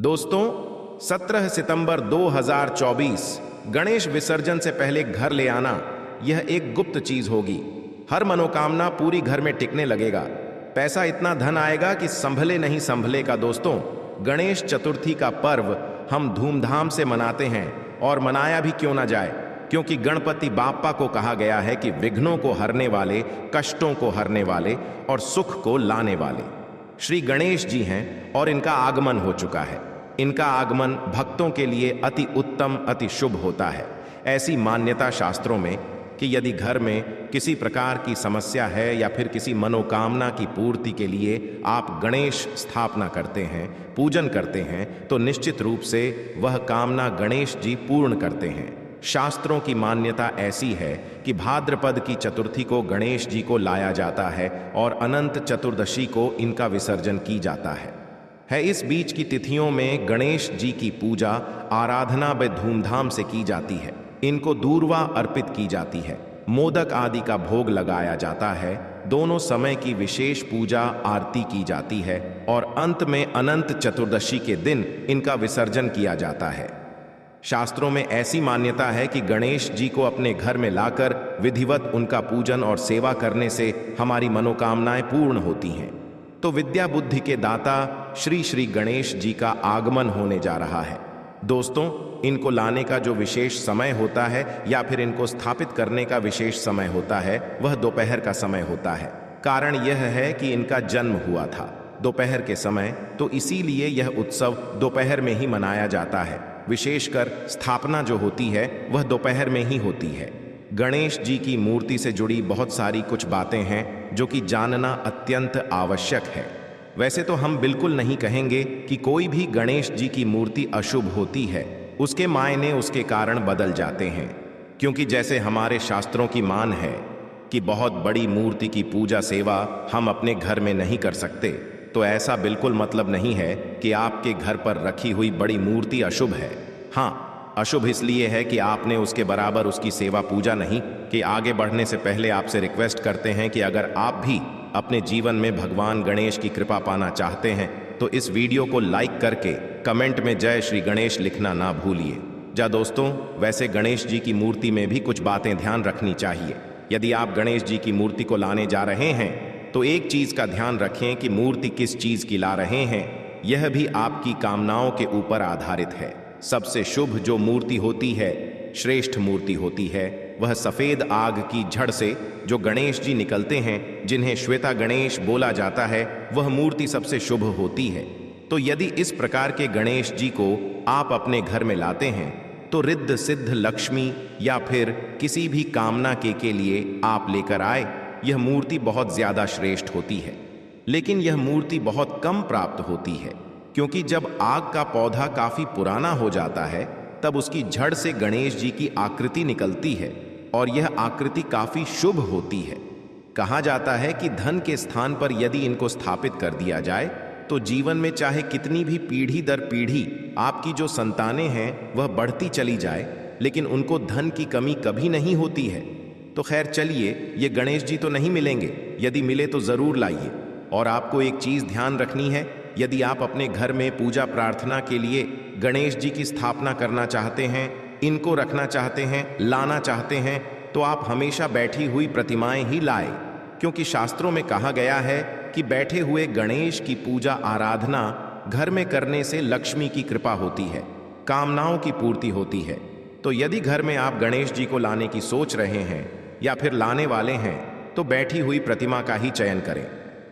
दोस्तों, 17 सितंबर 2024 गणेश विसर्जन से पहले घर ले आना यह एक गुप्त चीज होगी। हर मनोकामना पूरी घर में टिकने लगेगा। पैसा इतना धन आएगा कि संभले नहीं संभलेगा। दोस्तों, गणेश चतुर्थी का पर्व हम धूमधाम से मनाते हैं और मनाया भी क्यों ना जाए, क्योंकि गणपति बाप्पा को कहा गया है कि विघ्नों को हरने वाले, कष्टों को हरने वाले और सुख को लाने वाले श्री गणेश जी हैं और इनका आगमन हो चुका है। इनका आगमन भक्तों के लिए अति उत्तम, अति शुभ होता है। ऐसी मान्यता शास्त्रों में कि यदि घर में किसी प्रकार की समस्या है या फिर किसी मनोकामना की पूर्ति के लिए आप गणेश स्थापना करते हैं, पूजन करते हैं, तो निश्चित रूप से वह कामना गणेश जी पूर्ण करते हैं। शास्त्रों की मान्यता ऐसी है कि भाद्रपद की चतुर्थी को गणेश जी को लाया जाता है और अनंत चतुर्दशी को इनका विसर्जन की जाता है। इस बीच की तिथियों में गणेश जी की पूजा आराधना बे धूमधाम से की जाती है। इनको दूर्वा अर्पित की जाती है, मोदक आदि का भोग लगाया जाता है। दोनों समय की विशेष पूजा आरती की जाती है और अंत में अनंत चतुर्दशी के दिन इनका विसर्जन किया जाता है। शास्त्रों में ऐसी मान्यता है कि गणेश जी को अपने घर में लाकर विधिवत उनका पूजन और सेवा करने से हमारी मनोकामनाएं पूर्ण होती हैं। तो विद्या बुद्धि के दाता श्री श्री गणेश जी का आगमन होने जा रहा है। दोस्तों, इनको लाने का जो विशेष समय होता है या फिर इनको स्थापित करने का विशेष समय होता है, वह दोपहर का समय होता है। कारण यह है कि इनका जन्म हुआ था दोपहर के समय, तो इसीलिए यह उत्सव दोपहर में ही मनाया जाता है। विशेषकर स्थापना जो होती है वह दोपहर में ही होती है। गणेश जी की मूर्ति से जुड़ी बहुत सारी कुछ बातें हैं जो कि जानना अत्यंत आवश्यक है। वैसे तो हम बिल्कुल नहीं कहेंगे कि कोई भी गणेश जी की मूर्ति अशुभ होती है। उसके मायने उसके कारण बदल जाते हैं, क्योंकि जैसे हमारे शास्त्रों की मान है कि बहुत बड़ी मूर्ति की पूजा सेवा हम अपने घर में नहीं कर सकते, तो ऐसा बिल्कुल मतलब नहीं है कि आपके घर पर रखी हुई बड़ी मूर्ति अशुभ है। हाँ, अशुभ इसलिए है कि आपने उसके बराबर उसकी सेवा पूजा नहीं कि। आगे बढ़ने से पहले आपसे रिक्वेस्ट करते हैं कि अगर आप भी अपने जीवन में भगवान गणेश की कृपा पाना चाहते हैं तो इस वीडियो को लाइक करके कमेंट में जय श्री गणेश लिखना ना भूलिए। दोस्तों, वैसे गणेश जी की मूर्ति में भी कुछ बातें ध्यान रखनी चाहिए। यदि आप गणेश जी की मूर्ति को लाने जा रहे हैं तो एक चीज का ध्यान रखें कि मूर्ति किस चीज की ला रहे हैं, यह भी आपकी कामनाओं के ऊपर आधारित है। सबसे शुभ जो मूर्ति होती है, श्रेष्ठ मूर्ति होती है, वह सफेद आग की झड़ से जो गणेश जी निकलते हैं, जिन्हें श्वेता गणेश बोला जाता है, वह मूर्ति सबसे शुभ होती है। तो यदि इस प्रकार के गणेश जी को आप अपने घर में लाते हैं तो रिद्ध सिद्ध लक्ष्मी या फिर किसी भी कामना के लिए आप लेकर आए, यह मूर्ति बहुत ज्यादा श्रेष्ठ होती है। लेकिन यह मूर्ति बहुत कम प्राप्त होती है, क्योंकि जब आग का पौधा काफी पुराना हो जाता है तब उसकी जड़ से गणेश जी की आकृति निकलती है और यह आकृति काफी शुभ होती है। कहा जाता है कि धन के स्थान पर यदि इनको स्थापित कर दिया जाए तो जीवन में चाहे कितनी भी पीढ़ी दर पीढ़ी आपकी जो संतानें हैं वह बढ़ती चली जाए, लेकिन उनको धन की कमी कभी नहीं होती है। तो खैर चलिए, ये गणेश जी तो नहीं मिलेंगे, यदि मिले तो जरूर लाइए। और आपको एक चीज ध्यान रखनी है, यदि आप अपने घर में पूजा प्रार्थना के लिए गणेश जी की स्थापना करना चाहते हैं, इनको रखना चाहते हैं, लाना चाहते हैं, तो आप हमेशा बैठी हुई प्रतिमाएं ही लाए, क्योंकि शास्त्रों में कहा गया है कि बैठे हुए गणेश की पूजा आराधना घर में करने से लक्ष्मी की कृपा होती है, कामनाओं की पूर्ति होती है। तो यदि घर में आप गणेश जी को लाने की सोच रहे हैं या फिर लाने वाले हैं तो बैठी हुई प्रतिमा का ही चयन करें।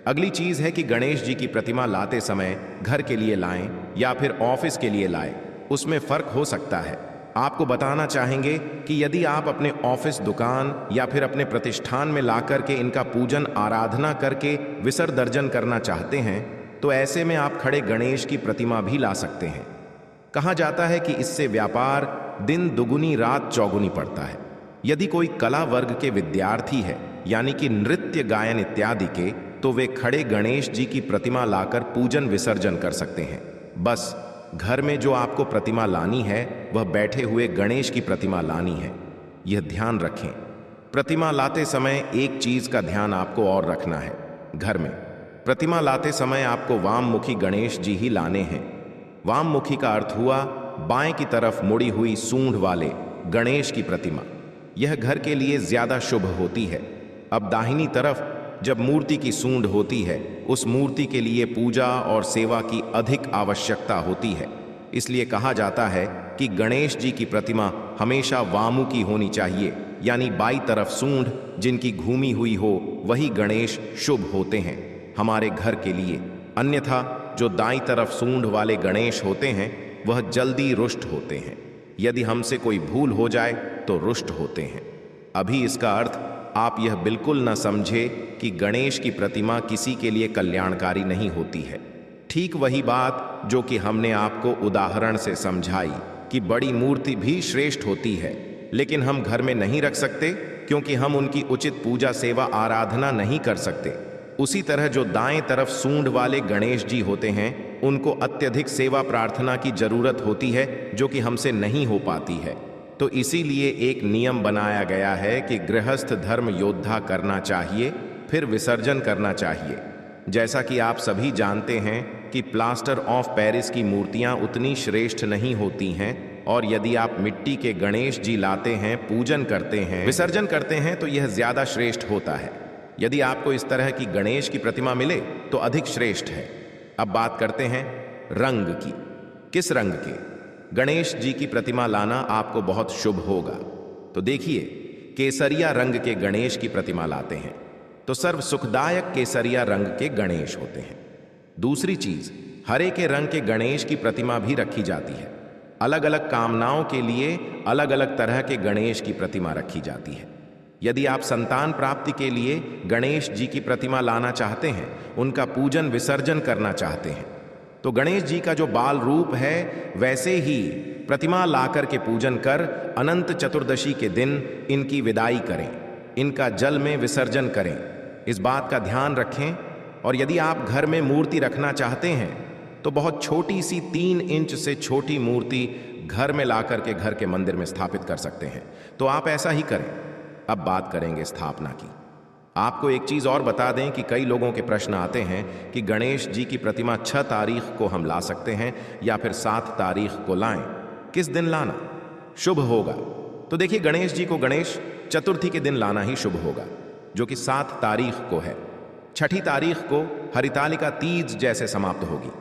अगली चीज है कि गणेश जी की प्रतिमा लाते समय घर के लिए लाएं या फिर ऑफिस के लिए लाएं, उसमें फर्क हो सकता है। आपको बताना चाहेंगे कि यदि आप अपने ऑफिस, दुकान या फिर अपने प्रतिष्ठान में लाकर के इनका पूजन आराधना करके विसर्जन करना चाहते हैं तो ऐसे में आप खड़े गणेश की प्रतिमा भी ला सकते हैं। कहा जाता है कि इससे व्यापार दिन दुगुनी रात चौगुनी पड़ता है। यदि कोई कला वर्ग के विद्यार्थी है, यानी कि नृत्य गायन इत्यादि के, तो वे खड़े गणेश जी की प्रतिमा लाकर पूजन विसर्जन कर सकते हैं। बस घर में जो आपको प्रतिमा लानी है वह बैठे हुए गणेश की प्रतिमा लानी है, यह ध्यान रखें। प्रतिमा लाते समय एक चीज का ध्यान आपको और रखना है। घर में प्रतिमा लाते समय आपको वाममुखी गणेश जी ही लाने हैं। वाममुखी का अर्थ हुआ बाएं की तरफ मुड़ी हुई सूंड वाले गणेश की प्रतिमा। यह घर के लिए ज्यादा शुभ होती है। अब दाहिनी तरफ जब मूर्ति की सूंड होती है, उस मूर्ति के लिए पूजा और सेवा की अधिक आवश्यकता होती है। इसलिए कहा जाता है कि गणेश जी की प्रतिमा हमेशा वामुखी होनी चाहिए, यानी बाई तरफ सूंड जिनकी घूमी हुई हो वही गणेश शुभ होते हैं हमारे घर के लिए। अन्यथा जो दाईं तरफ सूंड वाले गणेश होते हैं वह जल्दी रुष्ट होते हैं। यदि हमसे कोई भूल हो जाए तो रुष्ट होते हैं। अभी इसका अर्थ आप यह बिल्कुल न समझे कि गणेश की प्रतिमा किसी के लिए कल्याणकारी नहीं होती है। ठीक वही बात जो कि हमने आपको उदाहरण से समझाई कि बड़ी मूर्ति भी श्रेष्ठ होती है, लेकिन हम घर में नहीं रख सकते क्योंकि हम उनकी उचित पूजा सेवा आराधना नहीं कर सकते। उसी तरह जो दाएं तरफ सूंड वाले गणेश जी होते हैं, उनको अत्यधिक सेवा प्रार्थना की जरूरत होती है जो कि हमसे नहीं हो पाती है। तो इसीलिए एक नियम बनाया गया है कि गृहस्थ धर्म योद्धा करना चाहिए, फिर विसर्जन करना चाहिए। जैसा कि आप सभी जानते हैं कि प्लास्टर ऑफ पेरिस की मूर्तियां उतनी श्रेष्ठ नहीं होती हैं, और यदि आप मिट्टी के गणेश जी लाते हैं, पूजन करते हैं, विसर्जन करते हैं तो यह ज्यादा श्रेष्ठ होता है। यदि आपको इस तरह की गणेश की प्रतिमा मिले तो अधिक श्रेष्ठ है। अब बात करते हैं रंग की। किस रंग के गणेश जी की प्रतिमा लाना आपको बहुत शुभ होगा? तो देखिए, केसरिया रंग के गणेश की प्रतिमा लाते हैं तो सर्व सुखदायक केसरिया रंग के गणेश होते हैं। दूसरी चीज, हरे के रंग के गणेश की प्रतिमा भी रखी जाती है। अलग अलग कामनाओं के लिए अलग अलग तरह के गणेश की प्रतिमा रखी जाती है। यदि आप संतान प्राप्ति के लिए गणेश जी की प्रतिमा लाना चाहते हैं, उनका पूजन विसर्जन करना चाहते हैं, तो गणेश जी का जो बाल रूप है वैसे ही प्रतिमा लाकर के पूजन कर अनंत चतुर्दशी के दिन इनकी विदाई करें, इनका जल में विसर्जन करें। इस बात का ध्यान रखें। और यदि आप घर में मूर्ति रखना चाहते हैं तो बहुत छोटी सी 3 इंच से छोटी मूर्ति घर में लाकर के घर के मंदिर में स्थापित कर सकते हैं, तो आप ऐसा ही करें। अब बात करेंगे स्थापना की। आपको एक चीज और बता दें कि कई लोगों के प्रश्न आते हैं कि गणेश जी की प्रतिमा 6 तारीख को हम ला सकते हैं या फिर 7 तारीख को लाएं, किस दिन लाना शुभ होगा? तो देखिए, गणेश जी को गणेश चतुर्थी के दिन लाना ही शुभ होगा, जो कि 7 तारीख को है। 6ठी तारीख को हरितालिका तीज जैसे समाप्त होगी।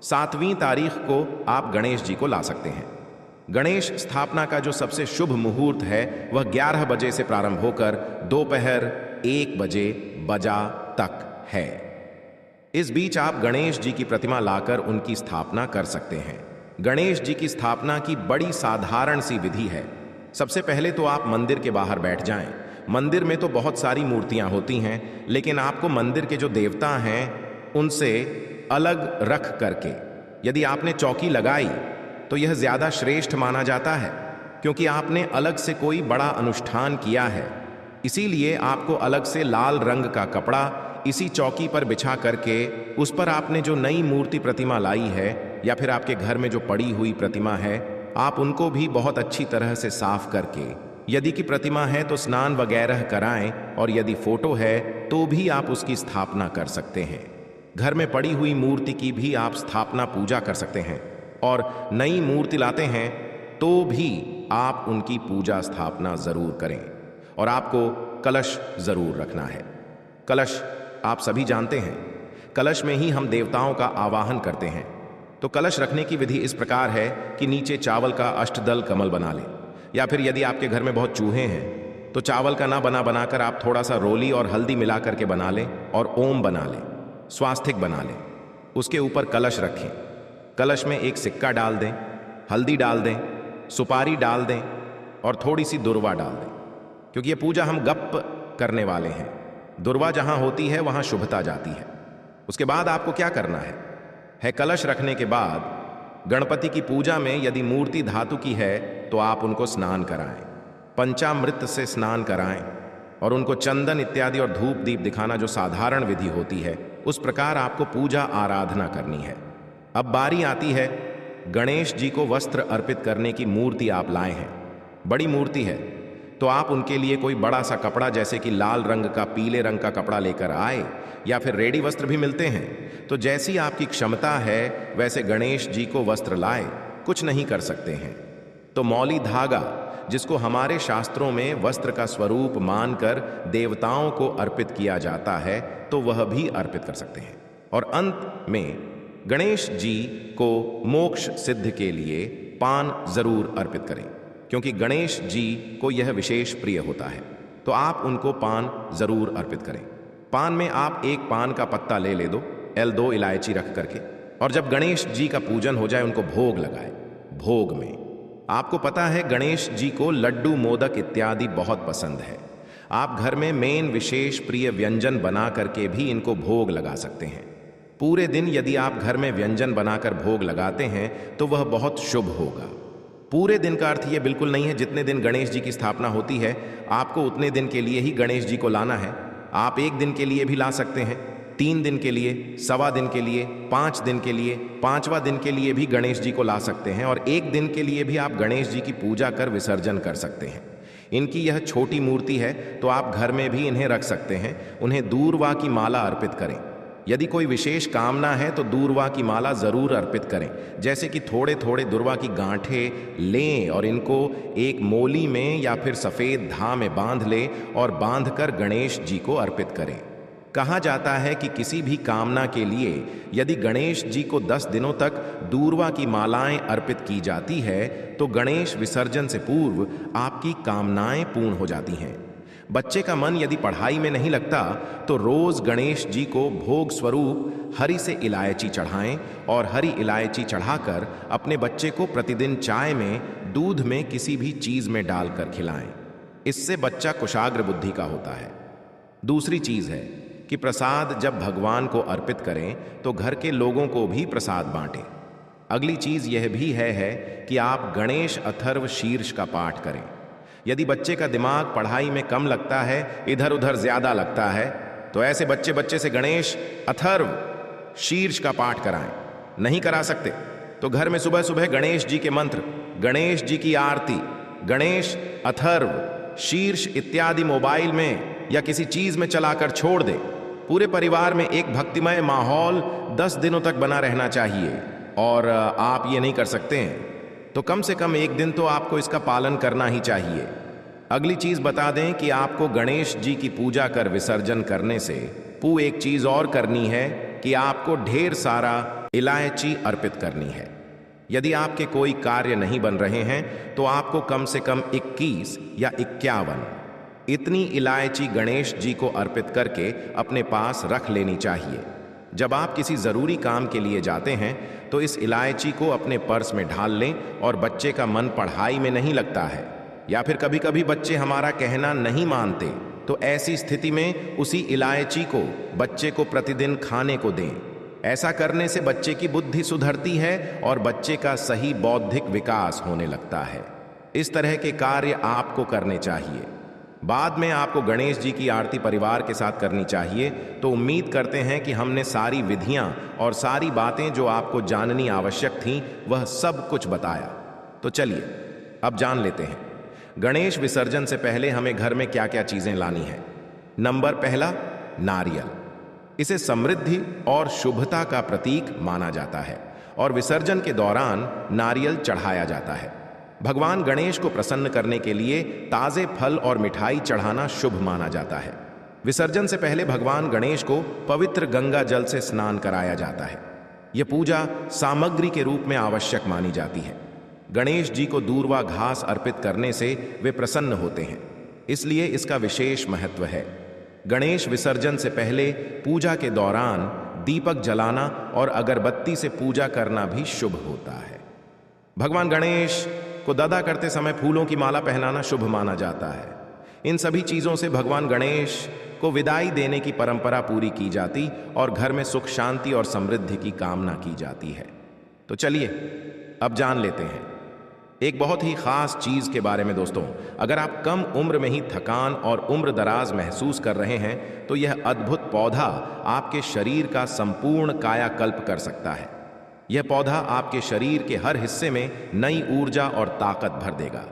7वीं तारीख को आप गणेश जी को ला सकते हैं। गणेश स्थापना का जो सबसे शुभ मुहूर्त है वह 11 बजे से प्रारंभ होकर दोपहर 1 बजे बजा तक है। इस बीच आप गणेश जी की प्रतिमा लाकर उनकी स्थापना कर सकते हैं। गणेश जी की स्थापना की बड़ी साधारण सी विधि है। सबसे पहले तो आप मंदिर के बाहर बैठ जाएं। मंदिर में तो बहुत सारी मूर्तियां होती हैं, लेकिन आपको मंदिर के जो देवता हैं उनसे अलग रख करके यदि आपने चौकी लगाई तो यह ज्यादा श्रेष्ठ माना जाता है, क्योंकि आपने अलग से कोई बड़ा अनुष्ठान किया है। इसीलिए आपको अलग से लाल रंग का कपड़ा इसी चौकी पर बिछा करके उस पर आपने जो नई मूर्ति प्रतिमा लाई है या फिर आपके घर में जो पड़ी हुई प्रतिमा है, आप उनको भी बहुत अच्छी तरह से साफ करके, यदि की प्रतिमा है तो स्नान वगैरह कराएं, और यदि फोटो है तो भी आप उसकी स्थापना कर सकते हैं। घर में पड़ी हुई मूर्ति की भी आप स्थापना पूजा कर सकते हैं, और नई मूर्ति लाते हैं तो भी आप उनकी पूजा स्थापना जरूर करें। और आपको कलश जरूर रखना है। कलश आप सभी जानते हैं, कलश में ही हम देवताओं का आवाहन करते हैं। तो कलश रखने की विधि इस प्रकार है कि नीचे चावल का अष्टदल कमल बना लें, या फिर यदि आपके घर में बहुत चूहे हैं तो चावल का ना बनाकर आप थोड़ा सा रोली और हल्दी मिला करके बना लें, और ओम बना लें, स्वास्तिक बना लें। उसके ऊपर कलश रखें। कलश में एक सिक्का डाल दें, हल्दी डाल दें, सुपारी डाल दें और थोड़ी सी दुर्वा डाल दें, क्योंकि ये पूजा हम गप करने वाले हैं। दुर्वा जहां होती है वहां शुभता जाती है। उसके बाद आपको क्या करना है कलश रखने के बाद गणपति की पूजा में यदि मूर्ति धातु की है तो आप उनको स्नान कराएं, पंचामृत से स्नान कराएं, और उनको चंदन इत्यादि और धूप दीप दिखाना जो साधारण विधि होती है, उस प्रकार आपको पूजा आराधना करनी है। अब बारी आती है गणेश जी को वस्त्र अर्पित करने की। मूर्ति आप लाए हैं, बड़ी मूर्ति है, तो आप उनके लिए कोई बड़ा सा कपड़ा जैसे कि लाल रंग का, पीले रंग का कपड़ा लेकर आए, या फिर रेडी वस्त्र भी मिलते हैं। तो जैसी आपकी क्षमता है वैसे गणेश जी को वस्त्र लाए, कुछ नहीं कर सकते हैं। तो मौली धागा, जिसको हमारे शास्त्रों में वस्त्र का स्वरूप मानकर देवताओं को अर्पित किया जाता है, तो वह भी अर्पित कर सकते हैं। और अंत में गणेश जी को मोक्ष सिद्ध के लिए पान जरूर अर्पित करें, क्योंकि गणेश जी को यह विशेष प्रिय होता है। तो आप उनको पान जरूर अर्पित करें। पान में आप एक पान का पत्ता ले दो, 2 इलायची रख करके, और जब गणेश जी का पूजन हो जाए उनको भोग लगाए। भोग में आपको पता है गणेश जी को लड्डू, मोदक इत्यादि बहुत पसंद है। आप घर में मेन विशेष प्रिय व्यंजन बना करके भी इनको भोग लगा सकते हैं। पूरे दिन यदि आप घर में व्यंजन बनाकर भोग लगाते हैं तो वह बहुत शुभ होगा। पूरे दिन का अर्थ यह बिल्कुल नहीं है जितने दिन गणेश जी की स्थापना होती है आपको उतने दिन के लिए ही गणेश जी को लाना है। आप 1 दिन के लिए भी ला सकते हैं, 3 दिन के लिए, सवा दिन के लिए, 5 दिन के लिए, 5वां दिन के लिए भी गणेश जी को ला सकते हैं, और 1 दिन के लिए भी आप गणेश जी की पूजा कर विसर्जन कर सकते हैं। इनकी यह छोटी मूर्ति है तो आप घर में भी इन्हें रख सकते हैं। उन्हें दूर्वा की माला अर्पित करें। यदि कोई विशेष कामना है तो दूर्वा की माला जरूर अर्पित करें, जैसे कि थोड़े थोड़े दूर्वा की गांठें लें और इनको एक मोली में या फिर सफेद धा में बांध लें और बांधकर गणेश जी को अर्पित करें। कहा जाता है कि किसी भी कामना के लिए यदि गणेश जी को 10 दिनों तक दूर्वा की मालाएं अर्पित की जाती है तो गणेश विसर्जन से पूर्व आपकी कामनाएं पूर्ण हो जाती हैं। बच्चे का मन यदि पढ़ाई में नहीं लगता तो रोज गणेश जी को भोग स्वरूप हरी से इलायची चढ़ाएं और हरी इलायची चढ़ाकर अपने बच्चे को प्रतिदिन चाय में, दूध में, किसी भी चीज में डालकर खिलाएं। इससे बच्चा कुशाग्र बुद्धि का होता है। दूसरी चीज है कि प्रसाद जब भगवान को अर्पित करें तो घर के लोगों को भी प्रसाद बांटें। अगली चीज यह भी है कि आप गणेश अथर्व शीर्ष का पाठ करें। यदि बच्चे का दिमाग पढ़ाई में कम लगता है, इधर उधर ज्यादा लगता है, तो ऐसे बच्चे से गणेश अथर्व शीर्ष का पाठ कराएं। नहीं करा सकते तो घर में सुबह सुबह गणेश जी के मंत्र, गणेश जी की आरती, गणेश अथर्व शीर्ष इत्यादि मोबाइल में या किसी चीज में चलाकर छोड़ दे। पूरे परिवार में एक भक्तिमय माहौल 10 दिनों तक बना रहना चाहिए। और आप ये नहीं कर सकते हैं तो कम से कम 1 दिन तो आपको इसका पालन करना ही चाहिए। अगली चीज बता दें कि आपको गणेश जी की पूजा कर विसर्जन करने से एक चीज और करनी है कि आपको ढेर सारा इलायची अर्पित करनी है। यदि आपके कोई कार्य नहीं बन रहे हैं तो आपको कम से कम 21 या 51 इतनी इलायची गणेश जी को अर्पित करके अपने पास रख लेनी चाहिए। जब आप किसी जरूरी काम के लिए जाते हैं तो इस इलायची को अपने पर्स में ढाल लें। और बच्चे का मन पढ़ाई में नहीं लगता है या फिर कभी कभी बच्चे हमारा कहना नहीं मानते, तो ऐसी स्थिति में उसी इलायची को बच्चे को प्रतिदिन खाने को दें। ऐसा करने से बच्चे की बुद्धि सुधरती है और बच्चे का सही बौद्धिक विकास होने लगता है। इस तरह के कार्य आपको करने चाहिए। बाद में आपको गणेश जी की आरती परिवार के साथ करनी चाहिए। तो उम्मीद करते हैं कि हमने सारी विधियां और सारी बातें जो आपको जाननी आवश्यक थीं वह सब कुछ बताया। तो चलिए अब जान लेते हैं गणेश विसर्जन से पहले हमें घर में क्या क्या चीजें लानी है। नंबर पहला, नारियल। इसे समृद्धि और शुभता का प्रतीक माना जाता है और विसर्जन के दौरान नारियल चढ़ाया जाता है। भगवान गणेश को प्रसन्न करने के लिए ताजे फल और मिठाई चढ़ाना शुभ माना जाता है। विसर्जन से पहले भगवान गणेश को पवित्र गंगा जल से स्नान कराया जाता है। यह पूजा सामग्री के रूप में आवश्यक मानी जाती है। गणेश जी को दूर्वा घास अर्पित करने से वे प्रसन्न होते हैं, इसलिए इसका विशेष महत्व है। गणेश विसर्जन से पहले पूजा के दौरान दीपक जलाना और अगरबत्ती से पूजा करना भी शुभ होता है। भगवान गणेश को ददा करते समय फूलों की माला पहनाना शुभ माना जाता है। इन सभी चीजों से भगवान गणेश को विदाई देने की परंपरा पूरी की जाती और घर में सुख, शांति और समृद्धि की कामना की जाती है। तो चलिए अब जान लेते हैं एक बहुत ही खास चीज के बारे में। दोस्तों, अगर आप कम उम्र में ही थकान और उम्र दराज महसूस कर रहे हैं तो यह अद्भुत पौधा आपके शरीर का संपूर्ण कायाकल्प कर सकता है। यह पौधा आपके शरीर के हर हिस्से में नई ऊर्जा और ताकत भर देगा।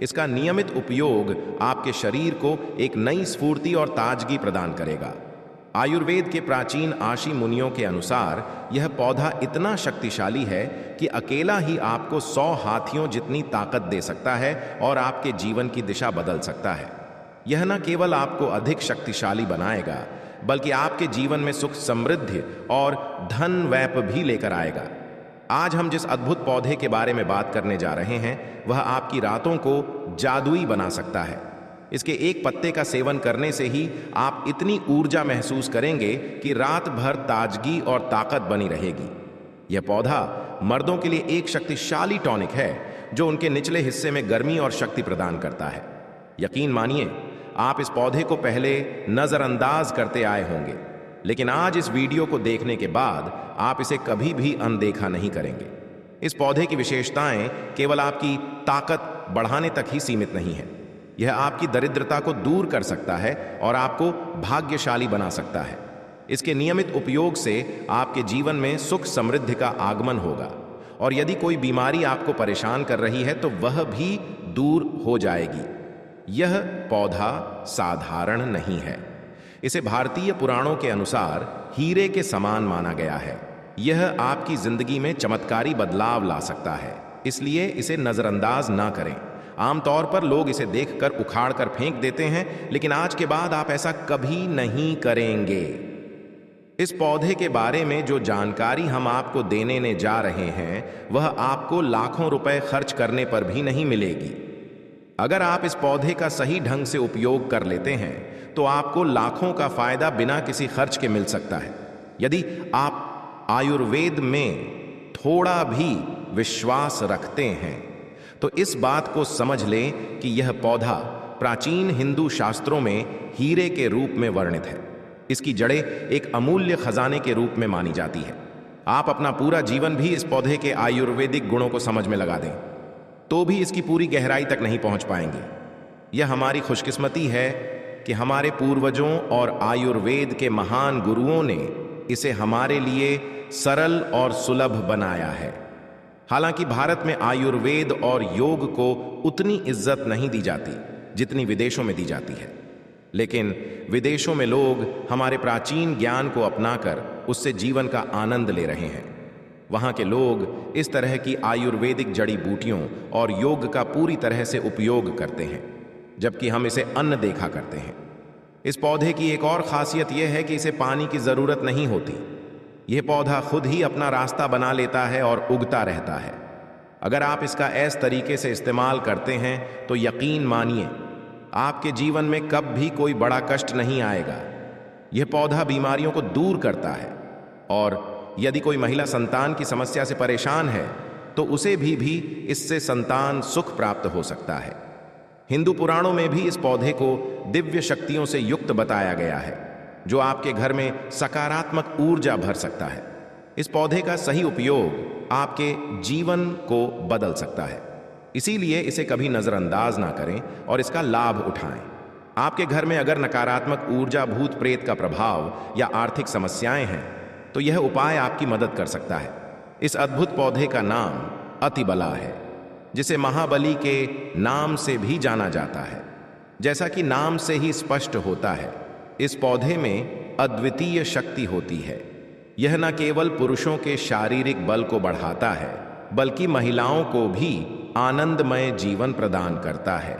इसका नियमित उपयोग आपके शरीर को एक नई स्फूर्ति और ताजगी प्रदान करेगा। आयुर्वेद के प्राचीन आशी मुनियों के अनुसार यह पौधा इतना शक्तिशाली है कि अकेला ही आपको 100 हाथियों जितनी ताकत दे सकता है और आपके जीवन की दिशा बदल सकता है। यह न केवल आपको अधिक शक्तिशाली बनाएगा, बल्कि आपके जीवन में सुख, समृद्धि और धन वैप भी लेकर आएगा। आज हम जिस अद्भुत पौधे के बारे में बात करने जा रहे हैं, वह आपकी रातों को जादुई बना सकता है। इसके एक पत्ते का सेवन करने से ही आप इतनी ऊर्जा महसूस करेंगे कि रात भर ताजगी और ताकत बनी रहेगी। यह पौधा मर्दों के लिए एक शक्तिशाली टॉनिक है जो उनके निचले हिस्से में गर्मी और शक्ति प्रदान करता है। यकीन मानिए, आप इस पौधे को पहले नजरअंदाज करते आए होंगे, लेकिन आज इस वीडियो को देखने के बाद आप इसे कभी भी अनदेखा नहीं करेंगे। इस पौधे की विशेषताएं केवल आपकी ताकत बढ़ाने तक ही सीमित नहीं है, यह आपकी दरिद्रता को दूर कर सकता है और आपको भाग्यशाली बना सकता है। इसके नियमित उपयोग से आपके जीवन में सुख समृद्धि का आगमन होगा और यदि कोई बीमारी आपको परेशान कर रही है तो वह भी दूर हो जाएगी। यह पौधा साधारण नहीं है। इसे भारतीय पुराणों के अनुसार हीरे के समान माना गया है। यह आपकी जिंदगी में चमत्कारी बदलाव ला सकता है, इसलिए इसे नजरअंदाज ना करें। आमतौर पर लोग इसे देखकर उखाड़ कर फेंक देते हैं, लेकिन आज के बाद आप ऐसा कभी नहीं करेंगे। इस पौधे के बारे में जो जानकारी हम आपको देने जा रहे हैं, वह आपको लाखों रुपए खर्च करने पर भी नहीं मिलेगी। अगर आप इस पौधे का सही ढंग से उपयोग कर लेते हैं तो आपको लाखों का फायदा बिना किसी खर्च के मिल सकता है। यदि आप आयुर्वेद में थोड़ा भी विश्वास रखते हैं तो इस बात को समझ लें कि यह पौधा प्राचीन हिंदू शास्त्रों में हीरे के रूप में वर्णित है। इसकी जड़ें एक अमूल्य खजाने के रूप में मानी जाती है। आप अपना पूरा जीवन भी इस पौधे के आयुर्वेदिक गुणों को समझ में लगा दें तो भी इसकी पूरी गहराई तक नहीं पहुंच पाएंगे। यह हमारी खुशकिस्मती है कि हमारे पूर्वजों और आयुर्वेद के महान गुरुओं ने इसे हमारे लिए सरल और सुलभ बनाया है। हालांकि भारत में आयुर्वेद और योग को उतनी इज्जत नहीं दी जाती जितनी विदेशों में दी जाती है, लेकिन विदेशों में लोग हमारे प्राचीन ज्ञान को अपनाकर उससे जीवन का आनंद ले रहे हैं। वहाँ के लोग इस तरह की आयुर्वेदिक जड़ी बूटियों और योग का पूरी तरह से उपयोग करते हैं, जबकि हम इसे अन्न देखा करते हैं। इस पौधे की एक और खासियत यह है कि इसे पानी की ज़रूरत नहीं होती। यह पौधा खुद ही अपना रास्ता बना लेता है और उगता रहता है। अगर आप इसका ऐस तरीके से इस्तेमाल करते हैं तो यकीन मानिए, आपके जीवन में कब भी कोई बड़ा कष्ट नहीं आएगा। यह पौधा बीमारियों को दूर करता है और यदि कोई महिला संतान की समस्या से परेशान है तो उसे भी इससे संतान सुख प्राप्त हो सकता है। हिंदू पुराणों में भी इस पौधे को दिव्य शक्तियों से युक्त बताया गया है, जो आपके घर में सकारात्मक ऊर्जा भर सकता है। इस पौधे का सही उपयोग आपके जीवन को बदल सकता है, इसीलिए इसे कभी नजरअंदाज ना करें और इसका लाभ उठाएं। आपके घर में अगर नकारात्मक ऊर्जा, भूत प्रेत का प्रभाव या आर्थिक समस्याएं हैं तो यह उपाय आपकी मदद कर सकता है। इस अद्भुत पौधे का नाम अतिबला है, जिसे महाबली के नाम से भी जाना जाता है। जैसा कि नाम से ही स्पष्ट होता है, इस पौधे में अद्वितीय शक्ति होती है। यह न केवल पुरुषों के शारीरिक बल को बढ़ाता है, बल्कि महिलाओं को भी आनंदमय जीवन प्रदान करता है।